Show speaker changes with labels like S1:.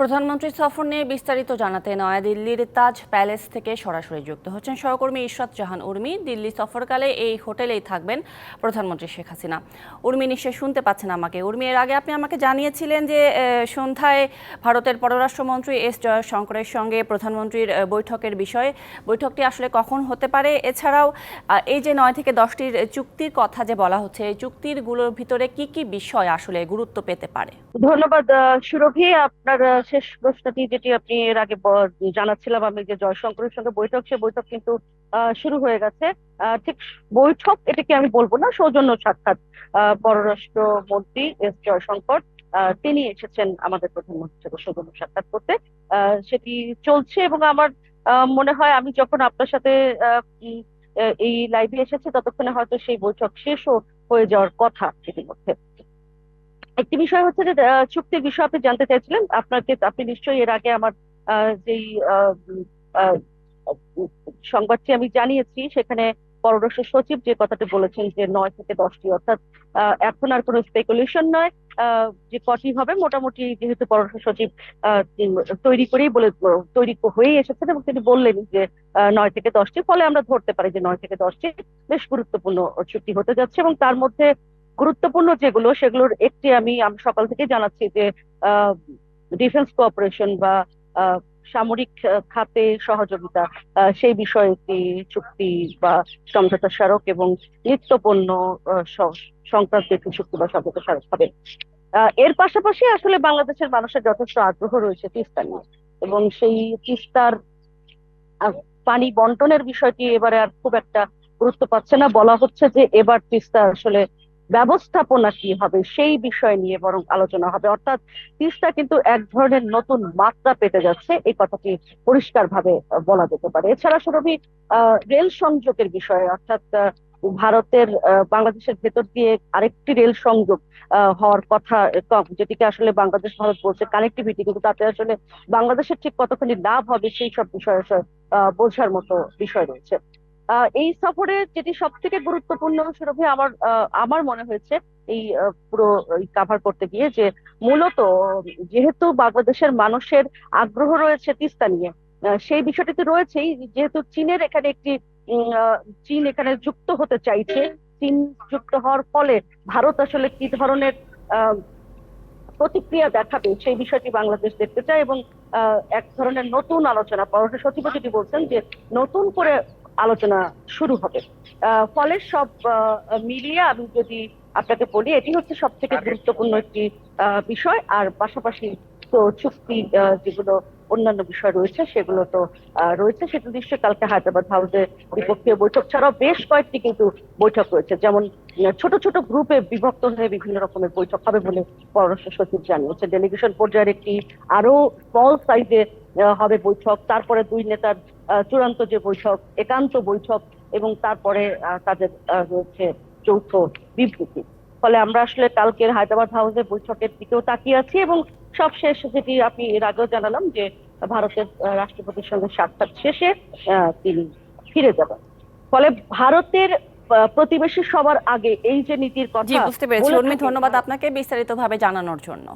S1: প্রধানমন্ত্রী সফর নিয়ে বিস্তারিত জানাতে নয়াদিল্লির তাজ প্যালেস থেকে সরাসরি যুক্ত হচ্ছেন সহকর্মী ইশরাত জাহান উর্মি। দিল্লি সফরকালে এই হোটেলেই থাকবেন প্রধানমন্ত্রী শেখ হাসিনা। উর্মি নিশ্চয় শুনতে পাচ্ছেন আমাকে। উর্মি, এর আগে আপনি আমাকে জানিয়েছিলেন যে সন্ধ্যায় ভারতের পররাষ্ট্রমন্ত্রী এস জয়শঙ্করের সঙ্গে প্রধানমন্ত্রীর বৈঠকের বিষয়ে। বৈঠকটি আসলে কখন হতে পারে? এছাড়াও এই যে 9 থেকে 10টির চুক্তির কথা যে বলা হচ্ছে, এই চুক্তিগুলোর ভিতরে কি কি বিষয় আসলে গুরুত্ব পেতে পারে?
S2: ধন্যবাদ সুরভি। আপনার শেষ প্রশ্নটি যেটি আপনি এর আগে জানাচ্ছিলাম আমি, যে জয়শঙ্করের সঙ্গে বৈঠক, সে বৈঠক কিন্তু শুরু হয়ে গেছে। ঠিক বৈঠক এটাকে আমি বলবো না, সৌজন্য সাক্ষাৎ। পররাষ্ট্র মন্ত্রী এস জয়শঙ্কর তিনি এসেছেন আমাদের প্রধানমন্ত্রীর সাথে সৌজন্য সাক্ষাৎ করতে। সেটি চলছে এবং আমার মনে হয় আমি যখন আপনার সাথে এই লাইভে এসেছি ততক্ষণে হয়তো সেই বৈঠক শেষও হয়ে যাওয়ার কথা ইতিমধ্যে। একটি বিষয় হচ্ছে যে চুক্তির বিষয় আপনি জানতে চাইছিলেন। আপনি নিশ্চয়ই এর আগে আমার যেই আহ, উম, আহ, উম, সংবাদটি আমি জানিয়েছি, সেখানে পররাষ্ট্র সচিব যে কথাটি বলেছেন যে 9 থেকে 10টি, অর্থাৎ এখন আর কোনো স্পেকুলেশন নয়। যে কটি হবে মোটামুটি, যেহেতু পররাষ্ট্র সচিব তৈরি করেই তৈরি হয়েই এসেছেন এবং তিনি বললেন যে 9 থেকে 10টি, ফলে আমরা ধরতে পারি যে 9 থেকে 10টি বেশ গুরুত্বপূর্ণ চুক্তি হতে যাচ্ছে। এবং তার মধ্যে গুরুত্বপূর্ণ যেগুলো, সেগুলোর একটি আমি আমি সকাল থেকে জানাচ্ছি যে ডিফেন্স কোঅপারেশন বা আহ, সামরিক খাতে সহযোগিতা, সেই বিষয়ে একটি চুক্তি বা সমঝোতা স্মারক এবং নিত্যপণ্য সংক্রান্ত একটি চুক্তি বা সমঝোতা স্মারক হবে। এর পাশাপাশি আসলে বাংলাদেশের মানুষের যথেষ্ট আগ্রহ রয়েছে তিস্তা নিয়ে, এবং সেই তিস্তার আহ, পানি বন্টনের বিষয়টি এবারে আর খুব একটা গুরুত্ব পাচ্ছে না। বলা হচ্ছে যে এবার তিস্তা আসলে ব্যবস্থাপনা কি হবে সেই বিষয় নিয়ে বরং আলোচনা হবে, অর্থাৎ তিস্তা কিন্তু এক ধরনের নতুন মাত্রা পেতে যাচ্ছে, এই কথাটি পরিষ্কারভাবে বলা যেতে পারে। এছাড়া সুরভি, রেল সংযোগের বিষয়ে, অর্থাৎ ভারতের বাংলাদেশের ভেতর দিয়ে আরেকটি রেল সংযোগ হওয়ার কথা, যেটিকে আসলে বাংলাদেশ ভারত বলছে কানেক্টিভিটি, কিন্তু তাতে আসলে বাংলাদেশের ঠিক কতখানি লাভ হবে সেই সব বিষয়ে বোঝার মতো বিষয় রয়েছে। এই সফরে যেটি সব থেকে গুরুত্বপূর্ণ সুরভি, আমার মনে হয়েছে এই পুরো কাভার করতে গিয়ে, যে মূলত যেহেতু বাংলাদেশের মানুষের আগ্রহ রয়েছে তিস্তা নিয়ে, সেই বিষয়টি তো রয়েছেই। যেহেতু চীনের এখানে একটি চীন এখানে যুক্ত হতে চাইছে, চীন যুক্ত হওয়ার ফলে ভারত আসলে কি ধরনের আহ প্রতিক্রিয়া দেখাবে সেই বিষয়টি বাংলাদেশ দেখতে চায়। এবং এক ধরনের নতুন আলোচনা, পররাষ্ট্র সচিব যেটি বলছেন যে নতুন করে আলোচনা শুরু হবে। ফলে সব মিলিয়ে আমি যদি আপনাকে বলি, এটি হচ্ছে সব থেকে গুরুত্বপূর্ণ একটি বিষয়। আর পাশাপাশি তো চুক্তি যেগুলো অন্যান্য বিষয় রয়েছে সেগুলো তো রয়েছে। সেটা নিশ্চয়ই কালকে হায়দ্রাবাদ হাউসে দ্বিপক্ষীয় বৈঠক ছাড়াও বেশ কয়েকটি কিন্তু বৈঠক রয়েছে, যেমন ছোট ছোট গ্রুপে বিভক্ত হয়ে বিভিন্ন রকমের বৈঠক হবে বলে পররাষ্ট্র সচিব জানিয়েছে। ডেলিগেশন পর্যায়ের একটি আরো স্মল সাইজে হবে বৈঠক, তারপরে দুই নেতার চূড়ান্ত যে বৈঠক, একান্ত বৈঠক, এবং তারপরে তাদের রয়েছে যৌথ বিবৃতি। ফলে আমরা আসলে কালকের হায়দ্রাবাদ হাউসে বৈঠকের দিকেও তাকিয়ে আছি। এবং সবশেষ যেটি আপনি এর আগেও জানালাম, যে ভারতের রাষ্ট্রপতির সঙ্গে সাক্ষাৎ শেষে তিনি ফিরে যাবেন। ফলে ভারতের প্রতিবেশী সবার আগে এই যে নীতির
S1: জি,
S2: কথা
S1: বুঝতে পেরেছি
S2: বলে
S1: উর্মি।
S2: থাকে
S1: ধন্যবাদ আপনাকে বিস্তারিতভাবে জানানোর জন্য।